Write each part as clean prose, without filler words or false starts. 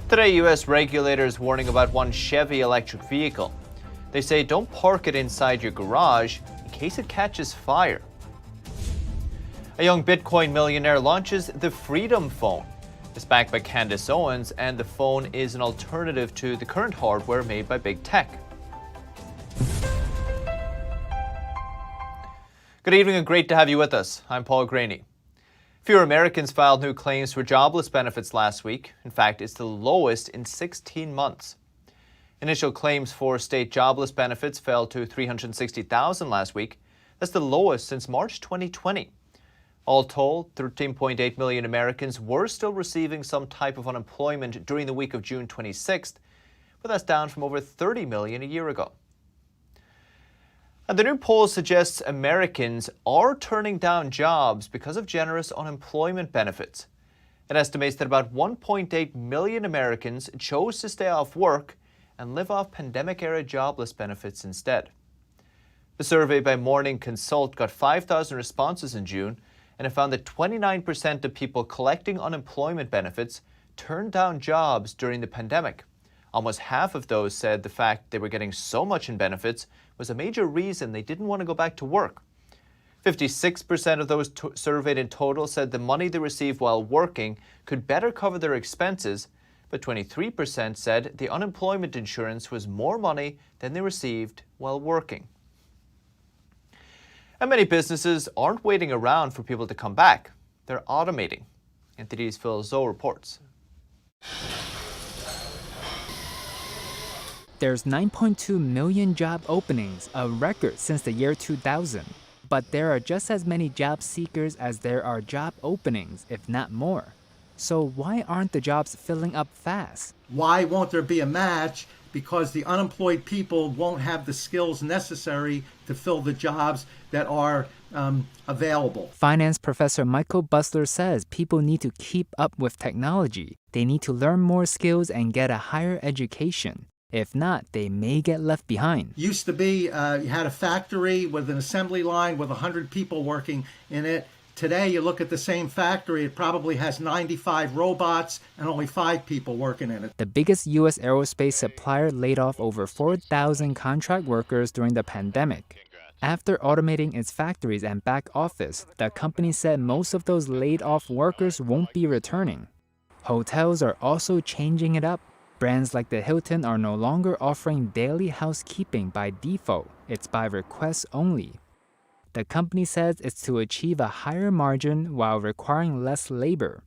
Today, U.S. regulators warning about one Chevy electric vehicle. They say don't park it inside your garage in case it catches fire. A young Bitcoin millionaire launches the Freedom Phone. It's backed by Candace Owens, and the phone is an alternative to the current hardware made by big tech. Good evening and great to have you with us. I'm Paul Graney. Fewer Americans filed new claims for jobless benefits last week. In fact, it's the lowest in 16 months. Initial claims for state jobless benefits fell to 360,000 last week. That's the lowest since March 2020. All told, 13.8 million Americans were still receiving some type of unemployment during the week of June 26th, but that's down from over 30 million a year ago. And the new poll suggests Americans are turning down jobs because of generous unemployment benefits. It estimates that about 1.8 million Americans chose to stay off work and live off pandemic-era jobless benefits instead. The survey by Morning Consult got 5,000 responses in June, and it found that 29% of people collecting unemployment benefits turned down jobs during the pandemic. Almost half of those said the fact they were getting so much in benefits was a major reason they didn't want to go back to work. 56% of those surveyed in total said the money they received while working could better cover their expenses, but 23% said the unemployment insurance was more money than they received while working. And many businesses aren't waiting around for people to come back. They're automating. NTD's Phil Zoe reports. There's 9.2 million job openings, a record since the year 2000. But there are just as many job seekers as there are job openings, if not more. So why aren't the jobs filling up fast? Why won't there be a match? Because the unemployed people won't have the skills necessary to fill the jobs that are available. Finance professor Michael Busler says people need to keep up with technology. They need to learn more skills and get a higher education. If not, they may get left behind. Used to be, you had a factory with an assembly line with 100 people working in it. Today, you look at the same factory, it probably has 95 robots and only 5 people working in it. The biggest U.S. aerospace supplier laid off over 4,000 contract workers during the pandemic. After automating its factories and back office, the company said most of those laid off workers won't be returning. Hotels are also changing it up. Brands like the Hilton are no longer offering daily housekeeping by default. It's by request only. The company says it's to achieve a higher margin while requiring less labor.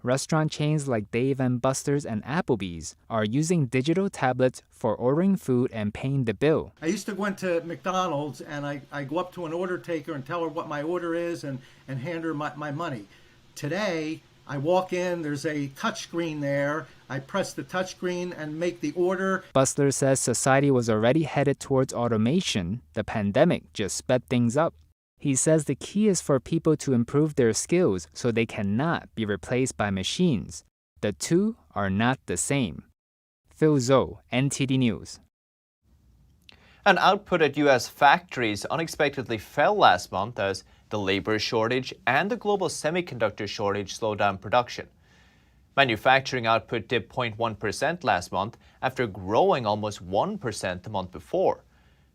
Restaurant chains like Dave & Buster's and Applebee's are using digital tablets for ordering food and paying the bill. I used to go into McDonald's and I go up to an order taker and tell her what my order is and hand her my money. Today, I walk in, there's a touchscreen there. I press the touchscreen and make the order. Busler says society was already headed towards automation. The pandemic just sped things up. He says the key is for people to improve their skills so they cannot be replaced by machines. The two are not the same. Phil Zoe, NTD News. And output at U.S. factories unexpectedly fell last month as the labor shortage and the global semiconductor shortage slowed down production. Manufacturing output dipped 0.1% last month after growing almost 1% the month before.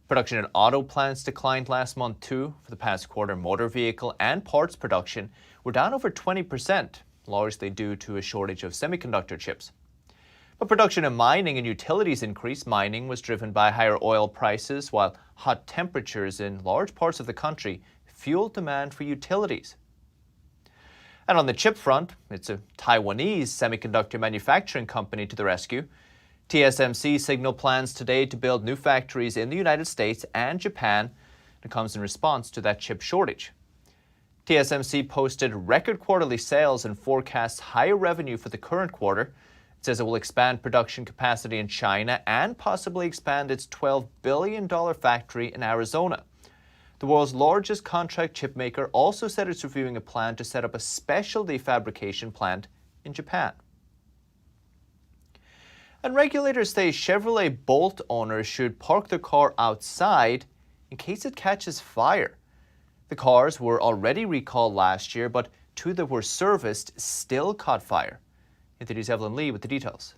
Production in auto plants declined last month too. For the past quarter, motor vehicle and parts production were down over 20%, largely due to a shortage of semiconductor chips. But production in mining and utilities increased. Mining was driven by higher oil prices, while hot temperatures in large parts of the country fueled demand for utilities. And on the chip front, it's a Taiwanese semiconductor manufacturing company to the rescue. TSMC signaled plans today to build new factories in the United States and Japan. It comes in response to that chip shortage. TSMC posted record quarterly sales and forecasts higher revenue for the current quarter. It says it will expand production capacity in China and possibly expand its $12 billion factory in Arizona. The world's largest contract chipmaker also said it's reviewing a plan to set up a specialty fabrication plant in Japan. And regulators say Chevrolet Bolt owners should park their car outside in case it catches fire. The cars were already recalled last year, but two that were serviced still caught fire. NTD's Evelyn Lee with the details.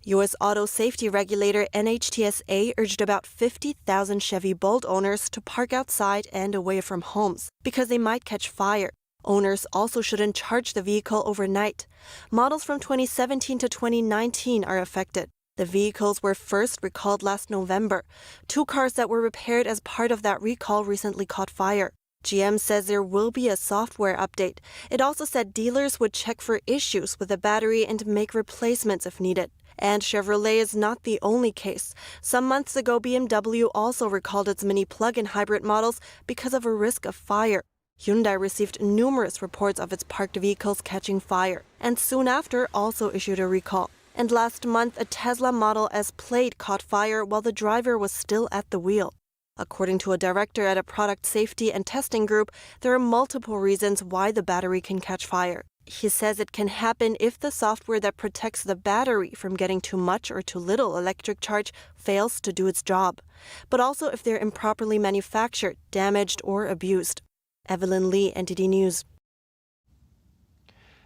U.S. auto safety regulator NHTSA urged about 50,000 Chevy Bolt owners to park outside and away from homes because they might catch fire. Owners also shouldn't charge the vehicle overnight. Models from 2017 to 2019 are affected. The vehicles were first recalled last November. 2 cars that were repaired as part of that recall recently caught fire. GM says there will be a software update. It also said dealers would check for issues with the battery and make replacements if needed. And Chevrolet is not the only case. Some months ago, BMW also recalled its mini plug-in hybrid models because of a risk of fire. Hyundai received numerous reports of its parked vehicles catching fire, and soon after also issued a recall. And last month, a Tesla Model S Plaid caught fire while the driver was still at the wheel. According to a director at a product safety and testing group, there are multiple reasons why the battery can catch fire. He says it can happen if the software that protects the battery from getting too much or too little electric charge fails to do its job, but also if they're improperly manufactured, damaged, or abused. Evelyn Lee, NTD News.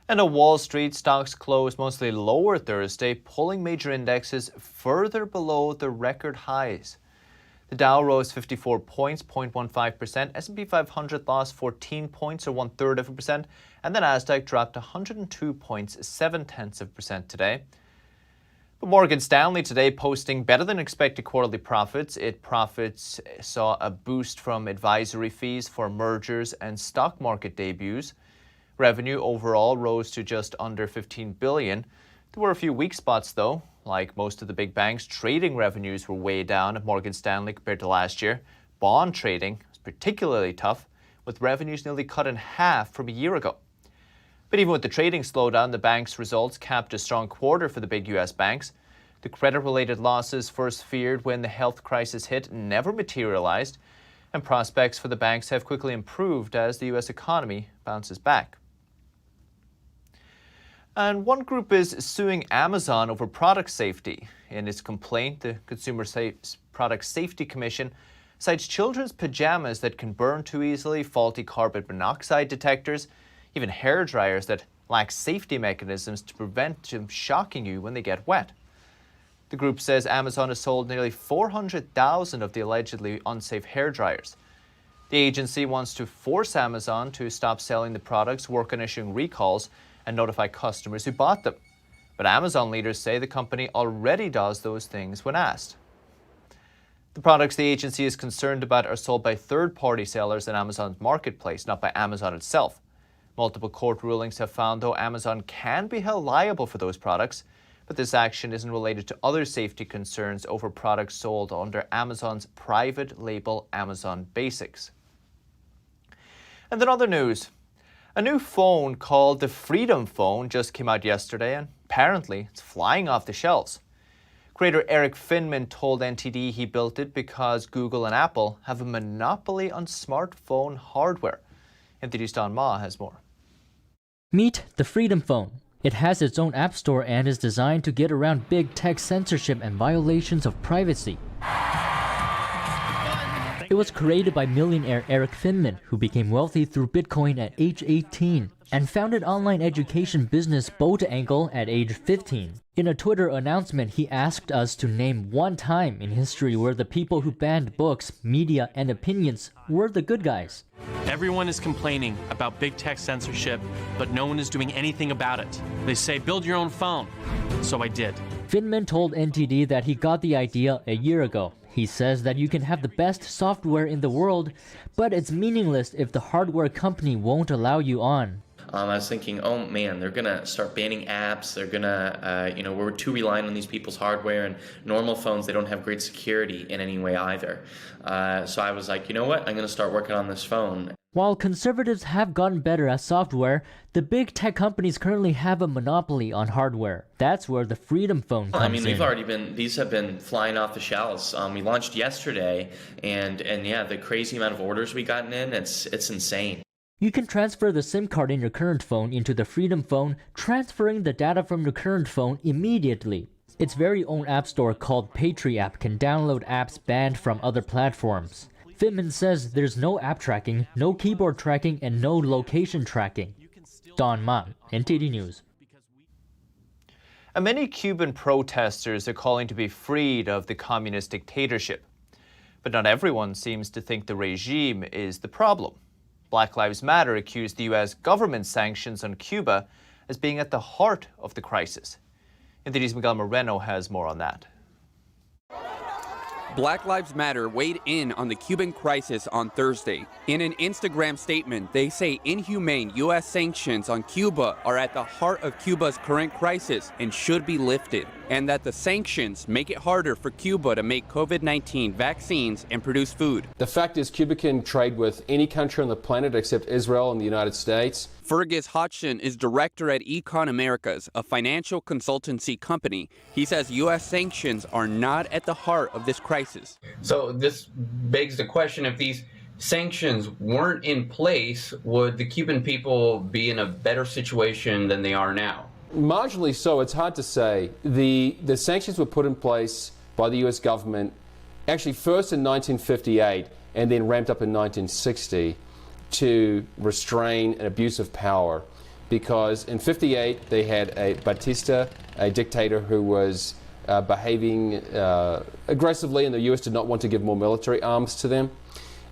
And on Wall Street, stocks closed mostly lower Thursday, pulling major indexes further below the record highs. The Dow rose 54 points, 0.15%. S&P 500 lost 14 points, or 1/3%, and the Nasdaq dropped 102 points, 0.7% today. But Morgan Stanley today posting better than expected quarterly profits. Its profits saw a boost from advisory fees for mergers and stock market debuts. Revenue overall rose to just under $15 billion. There were a few weak spots though. Like most of the big banks, trading revenues were way down at Morgan Stanley compared to last year. Bond trading was particularly tough, with revenues nearly cut in half from a year ago. But even with the trading slowdown, the bank's results capped a strong quarter for the big U.S. banks. The credit-related losses first feared when the health crisis hit never materialized, and prospects for the banks have quickly improved as the U.S. economy bounces back. And one group is suing Amazon over product safety. In its complaint, the Consumer Product Safety Commission cites children's pajamas that can burn too easily, faulty carbon monoxide detectors, even hair dryers that lack safety mechanisms to prevent them shocking you when they get wet. The group says Amazon has sold nearly 400,000 of the allegedly unsafe hair dryers. The agency wants to force Amazon to stop selling the products, work on issuing recalls, and notify customers who bought them. But Amazon leaders say the company already does those things when asked. The products the agency is concerned about are sold by third-party sellers in Amazon's marketplace, not by Amazon itself. Multiple court rulings have found, though, Amazon can be held liable for those products, but this action isn't related to other safety concerns over products sold under Amazon's private label Amazon Basics. And in other news, a new phone called the Freedom Phone just came out yesterday, and apparently it's flying off the shelves. Creator Eric Finman told NTD he built it because Google and Apple have a monopoly on smartphone hardware. NTD's Don Ma has more. Meet the Freedom Phone. It has its own app store and is designed to get around big tech censorship and violations of privacy. It was created by millionaire Eric Finman, who became wealthy through Bitcoin at age 18 and founded online education business Botaangle at age 15. In a Twitter announcement, he asked us to name one time in history where the people who banned books, media, and opinions were the good guys. Everyone is complaining about big tech censorship, but no one is doing anything about it. They say, build your own phone. So I did. Finman told NTD that he got the idea a year ago. He says that you can have the best software in the world, but it's meaningless if the hardware company won't allow you on. I was thinking, oh man, they're gonna start banning apps. They're gonna, we're too reliant on these people's hardware, and normal phones, they don't have great security in any way either. So I was like, you know what, I'm gonna start working on this phone. While conservatives have gotten better at software, the big tech companies currently have a monopoly on hardware. That's where the Freedom Phone comes in. These have been flying off the shelves. We launched yesterday, and yeah, the crazy amount of orders we gotten in, it's insane. You can transfer the SIM card in your current phone into the Freedom Phone, transferring the data from your current phone immediately. Its very own app store called Patri App can download apps banned from other platforms. Finman says there's no app tracking, no keyboard tracking, and no location tracking. Don Ma, NTD News. And many Cuban protesters are calling to be freed of the communist dictatorship. But not everyone seems to think the regime is the problem. Black Lives Matter accused the U.S. government's sanctions on Cuba as being at the heart of the crisis. NTD's Miguel Moreno has more on that. Black Lives Matter weighed in on the Cuban crisis on Thursday. In an Instagram statement, they say inhumane U.S. sanctions on Cuba are at the heart of Cuba's current crisis and should be lifted, and that the sanctions make it harder for Cuba to make COVID-19 vaccines and produce food. The fact is, Cuba can trade with any country on the planet except Israel and the United States. Fergus Hodgson is director at Econ Americas, a financial consultancy company. He says U.S. sanctions are not at the heart of this crisis. So this begs the question, if these sanctions weren't in place, would the Cuban people be in a better situation than they are now? Marginally so. It's hard to say. The sanctions were put in place by the U.S. government actually first in 1958 and then ramped up in 1960 to restrain an abuse of power, because in 58 they had a Batista, a dictator who was behaving aggressively, and the U.S. did not want to give more military arms to them.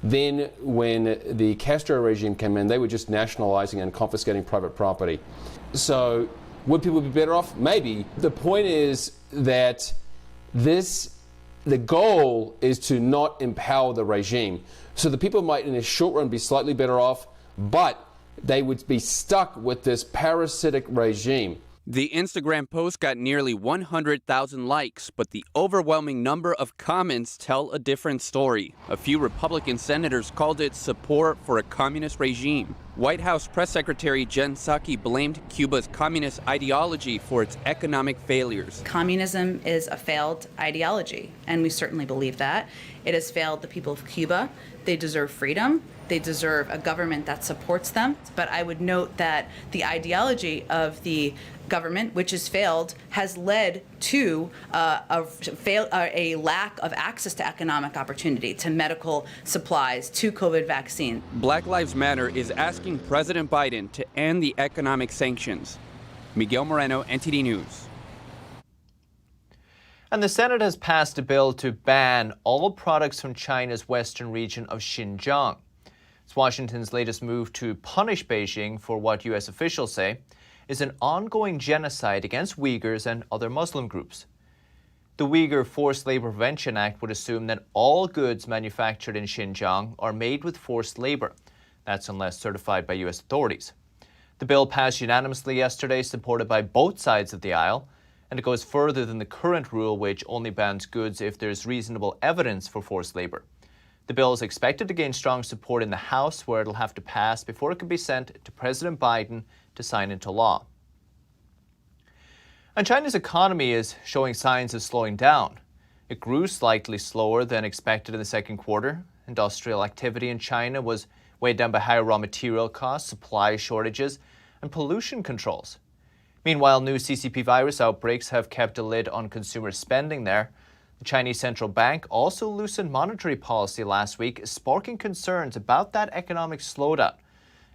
Then when the Castro regime came in, they were just nationalizing and confiscating private property. So would people be better off? Maybe. The point is that the goal is to not empower the regime. So the people might in the short run be slightly better off, but they would be stuck with this parasitic regime. The Instagram post got nearly 100,000 likes, but the overwhelming number of comments tell a different story. A few Republican senators called it support for a communist regime. White House Press Secretary Jen Psaki blamed Cuba's communist ideology for its economic failures. Communism is a failed ideology, and we certainly believe that. It has failed the people of Cuba. They deserve freedom. They deserve a government that supports them. But I would note that the ideology of the government, which has failed, has led to a lack of access to economic opportunity, to medical supplies, to COVID vaccine. Black Lives Matter is asking President Biden to end the economic sanctions. Miguel Moreno, NTD News. And the Senate has passed a bill to ban all products from China's western region of Xinjiang. It's Washington's latest move to punish Beijing for what U.S. officials say is an ongoing genocide against Uyghurs and other Muslim groups. The Uyghur Forced Labor Prevention Act would assume that all goods manufactured in Xinjiang are made with forced labor. That's unless certified by U.S. authorities. The bill passed unanimously yesterday, supported by both sides of the aisle, and it goes further than the current rule, which only bans goods if there's reasonable evidence for forced labor. The bill is expected to gain strong support in the House, where it'll have to pass before it can be sent to President Biden to sign into law. And China's economy is showing signs of slowing down. It grew slightly slower than expected in the second quarter. Industrial activity in China was weighed down by higher raw material costs, supply shortages, and pollution controls. Meanwhile, new CCP virus outbreaks have kept a lid on consumer spending there. The Chinese central bank also loosened monetary policy last week, sparking concerns about that economic slowdown.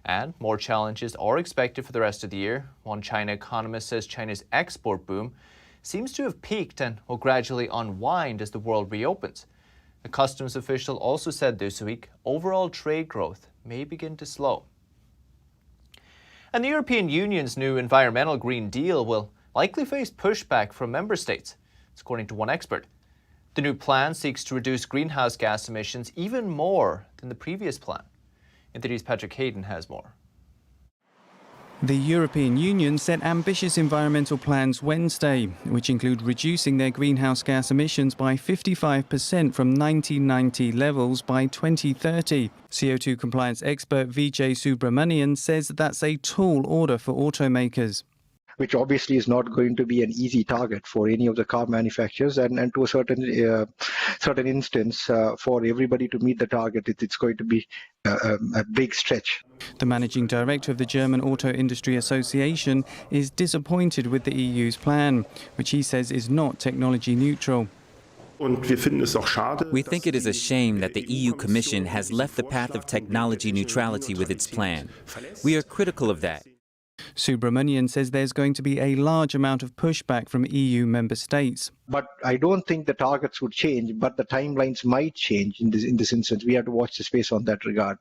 And more challenges are expected for the rest of the year. One China economist says China's export boom seems to have peaked and will gradually unwind as the world reopens. A customs official also said this week overall trade growth may begin to slow. And the European Union's new environmental Green Deal will likely face pushback from member states, according to one expert. The new plan seeks to reduce greenhouse gas emissions even more than the previous plan. NTD's Patrick Hayden has more. The European Union set ambitious environmental plans Wednesday, which include reducing their greenhouse gas emissions by 55% from 1990 levels by 2030. CO2 compliance expert Vijay Subramanian says that's a tall order for automakers, which obviously is not going to be an easy target for any of the car manufacturers, and to a certain instance, for everybody to meet the target, it's going to be a big stretch. The managing director of the German Auto Industry Association is disappointed with the EU's plan, which he says is not technology neutral. We think it is a shame that the EU Commission has left the path of technology neutrality with its plan. We are critical of that. Subramanian says there's going to be a large amount of pushback from EU member states. But I don't think the targets would change, but the timelines might change in this instance. We have to watch the space on that regard.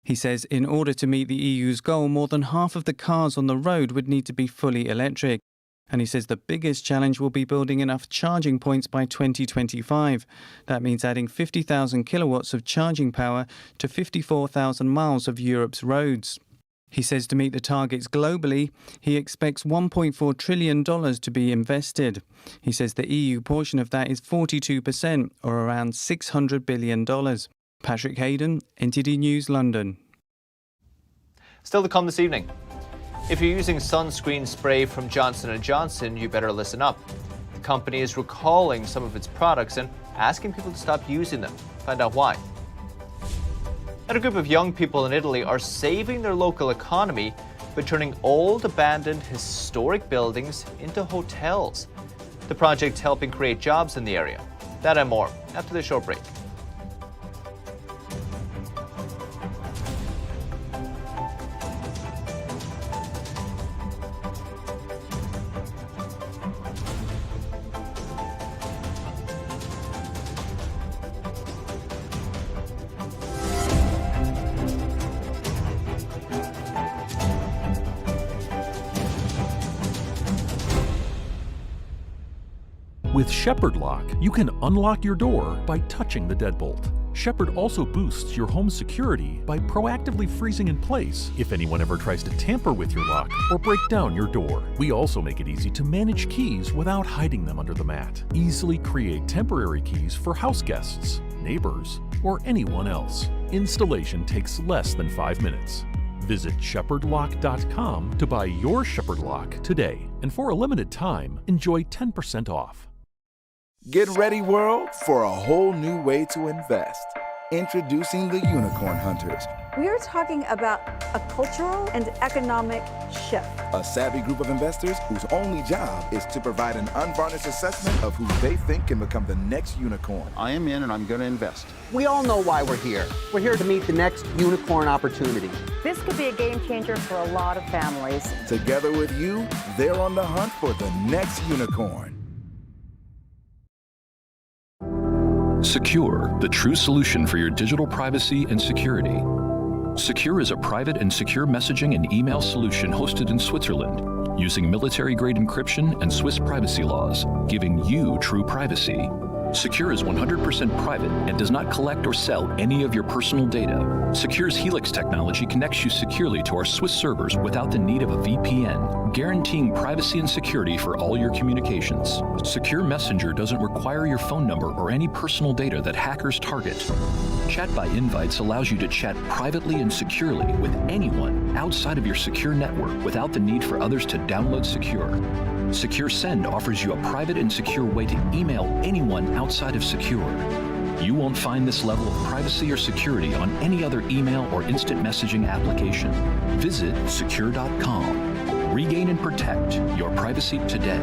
He says in order to meet the EU's goal, more than half of the cars on the road would need to be fully electric. And he says the biggest challenge will be building enough charging points by 2025. That means adding 50,000 kilowatts of charging power to 54,000 miles of Europe's roads. He says to meet the targets globally, he expects $1.4 trillion to be invested. He says the EU portion of that is 42%, or around $600 billion. Patrick Hayden, NTD News, London. Still to come this evening. If you're using sunscreen spray from Johnson & Johnson, you better listen up. The company is recalling some of its products and asking people to stop using them. Find out why. And a group of young people in Italy are saving their local economy by turning old, abandoned, historic buildings into hotels. The project's helping create jobs in the area. That and more after this short break. With Shepherd Lock, you can unlock your door by touching the deadbolt. Shepherd also boosts your home's security by proactively freezing in place if anyone ever tries to tamper with your lock or break down your door. We also make it easy to manage keys without hiding them under the mat. Easily create temporary keys for house guests, neighbors, or anyone else. Installation takes less than 5 minutes. Visit shepherdlock.com to buy your Shepherd Lock today, and for a limited time, enjoy 10% off. Get ready, world, for a whole new way to invest. Introducing the Unicorn Hunters. We are talking about a cultural and economic shift. A savvy group of investors whose only job is to provide an unvarnished assessment of who they think can become the next unicorn. I am in and I'm going to invest. We all know why we're here. We're here to meet the next unicorn opportunity. This could be a game changer for a lot of families. Together with you, they're on the hunt for the next unicorn. Secure, the true solution for your digital privacy and security. Secure is a private and secure messaging and email solution hosted in Switzerland, using military-grade encryption and Swiss privacy laws, giving you true privacy. Secure is 100% private and does not collect or sell any of your personal data. Secure's Helix technology connects you securely to our Swiss servers without the need of a VPN, guaranteeing privacy and security for all your communications. Secure Messenger doesn't require your phone number or any personal data that hackers target. Chat by Invites allows you to chat privately and securely with anyone outside of your secure network without the need for others to download Secure. Secure Send offers you a private and secure way to email anyone outside of Secure. You won't find this level of privacy or security on any other email or instant messaging application. Visit secure.com. Regain and protect your privacy today.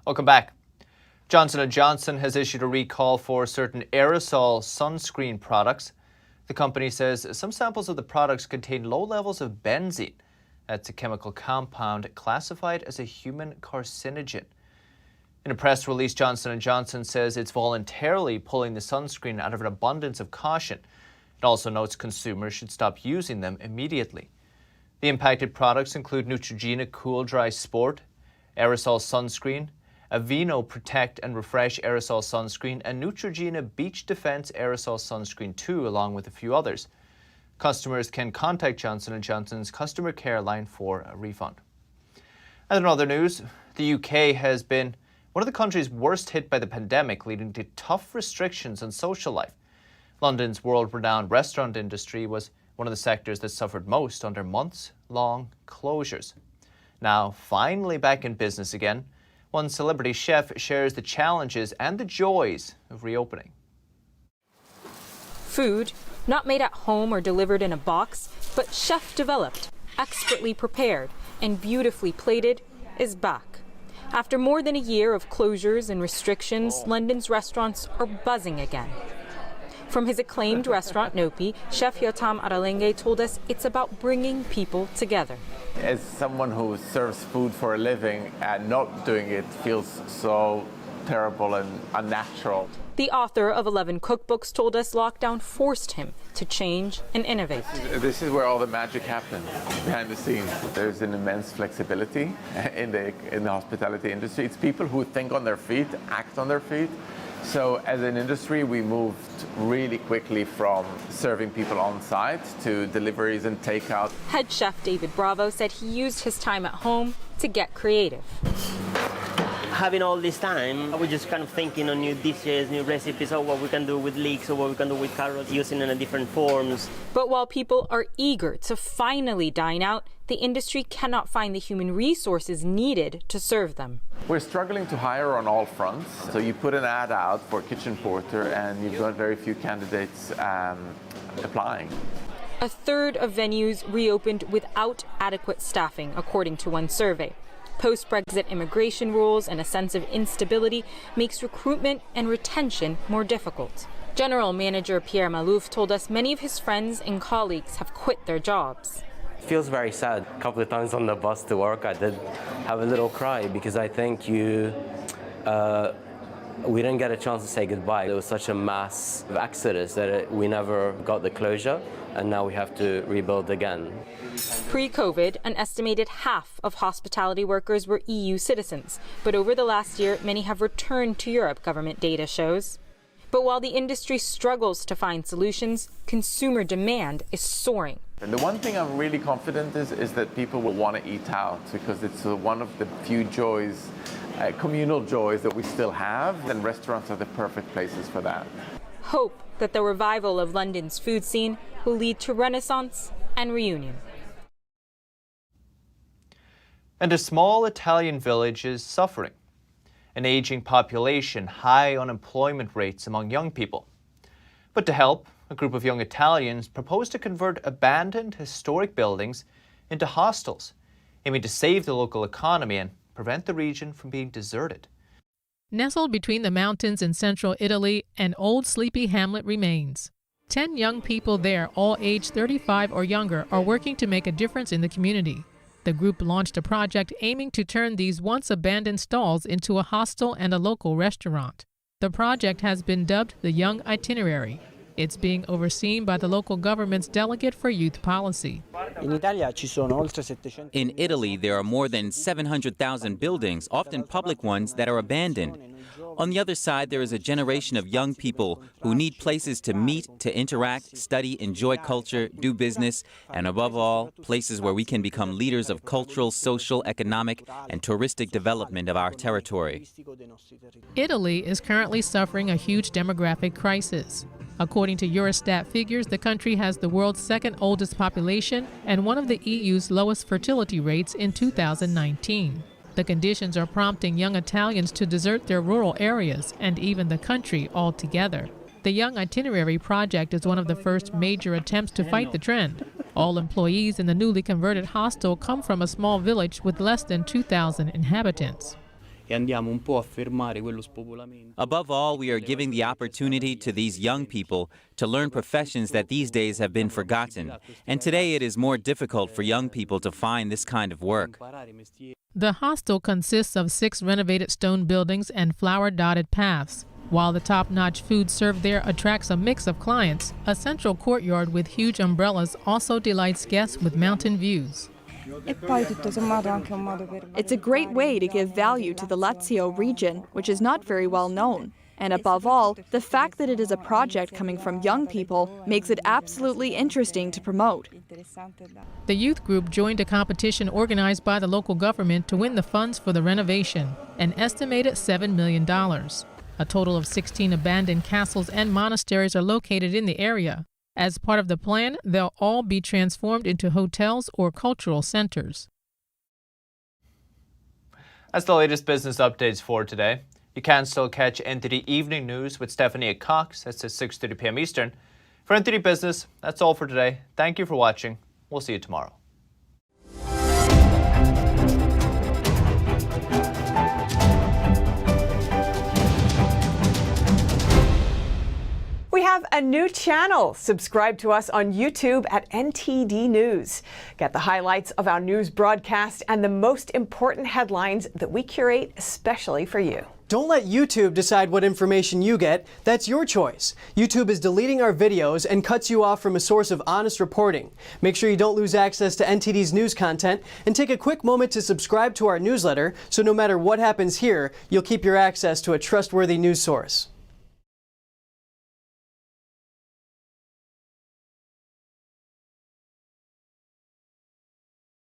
Welcome back. Johnson & Johnson has issued a recall for certain Aerosol sunscreen products. The company says some samples of the products contain low levels of benzene. That's a chemical compound classified as a human carcinogen. In a press release, Johnson & Johnson says it's voluntarily pulling the sunscreen out of an abundance of caution. It also notes consumers should stop using them immediately. The impacted products include Neutrogena Cool Dry Sport, Aerosol Sunscreen, Aveeno Protect and Refresh Aerosol Sunscreen, and Neutrogena Beach Defense Aerosol Sunscreen 2, along with a few others. Customers can contact Johnson & Johnson's customer care line for a refund. And in other news, the UK has been one of the countries worst hit by the pandemic, leading to tough restrictions on social life. London's world-renowned restaurant industry was one of the sectors that suffered most under months-long closures. Now, finally back in business again, one celebrity chef shares the challenges and the joys of reopening. Food, not made at home or delivered in a box, but chef-developed, expertly prepared, and beautifully plated is back. After more than a year of closures and restrictions, London's restaurants are buzzing again. From his acclaimed restaurant Nopi, Chef Yotam Aralenge told us it's about bringing people together. As someone who serves food for a living, not doing it feels so terrible and unnatural. The author of 11 cookbooks told us lockdown forced him to change and innovate. This is where all the magic happens, behind the scenes. There's an immense flexibility in the hospitality industry. It's people who think on their feet, act on their feet. So as an industry, we moved really quickly from serving people on site to deliveries and takeout. Head chef David Bravo said he used his time at home to get creative. Having all this time, we're just kind of thinking on new dishes, new recipes, or what we can do with leeks or what we can do with carrots, using it in different forms. But while people are eager to finally dine out, the industry cannot find the human resources needed to serve them. We're struggling to hire on all fronts. So you put an ad out for kitchen porter and you've got very few candidates applying. A third of venues reopened without adequate staffing, according to one survey. Post-Brexit immigration rules and a sense of instability makes recruitment and retention more difficult. General Manager Pierre Malouf told us many of his friends and colleagues have quit their jobs. It feels very sad. A couple of times on the bus to work, I did have a little cry because I think we didn't get a chance to say goodbye. There was such a mass exodus that we never got the closure, and now we have to rebuild again. Pre-COVID, an estimated half of hospitality workers were EU citizens, but over the last year, many have returned to Europe, government data shows. But while the industry struggles to find solutions, consumer demand is soaring. And the one thing I'm really confident is that people will want to eat out because it's one of the few joys, communal joys that we still have, and restaurants are the perfect places for that. Hope that the revival of London's food scene will lead to renaissance and reunion. And a small Italian village is suffering. An aging population, high unemployment rates among young people. But to help, a group of young Italians proposed to convert abandoned historic buildings into hostels, aiming to save the local economy and prevent the region from being deserted. Nestled between the mountains in central Italy, an old sleepy hamlet remains. 10 young people there, all aged 35 or younger, are working to make a difference in the community. The group launched a project aiming to turn these once abandoned stalls into a hostel and a local restaurant. The project has been dubbed the Young Itinerary. It's being overseen by the local government's Delegate for Youth Policy. In Italy, there are more than 700,000 buildings, often public ones, that are abandoned. On the other side, there is a generation of young people who need places to meet, to interact, study, enjoy culture, do business, and above all, places where we can become leaders of cultural, social, economic, and touristic development of our territory. Italy is currently suffering a huge demographic crisis. According to Eurostat figures, the country has the world's second oldest population and one of the EU's lowest fertility rates in 2019. The conditions are prompting young Italians to desert their rural areas and even the country altogether. The Young Itinerary project is one of the first major attempts to fight the trend. All employees in the newly converted hostel come from a small village with less than 2,000 inhabitants. Above all, we are giving the opportunity to these young people to learn professions that these days have been forgotten. And today it is more difficult for young people to find this kind of work. The hostel consists of 6 renovated stone buildings and flower-dotted paths. While the top-notch food served there attracts a mix of clients, a central courtyard with huge umbrellas also delights guests with mountain views. It's a great way to give value to the Lazio region, which is not very well known. And above all, the fact that it is a project coming from young people makes it absolutely interesting to promote. The youth group joined a competition organized by the local government to win the funds for the renovation, an estimated $7 million. A total of 16 abandoned castles and monasteries are located in the area. As part of the plan, they'll all be transformed into hotels or cultural centers. That's the latest business updates for today. You can still catch NTD Evening News with Stephanie at Cox. That's at 6:30 p.m. Eastern. For NTD Business, that's all for today. Thank you for watching. We'll see you tomorrow. a new channel. Subscribe to us on YouTube at NTD News. Get the highlights of our news broadcast and the most important headlines that we curate especially for you. Don't let YouTube decide what information you get. That's your choice. YouTube is deleting our videos and cuts you off from a source of honest reporting. Make sure you don't lose access to NTD's news content, and take a quick moment to subscribe to our newsletter so no matter what happens here, you'll keep your access to a trustworthy news source.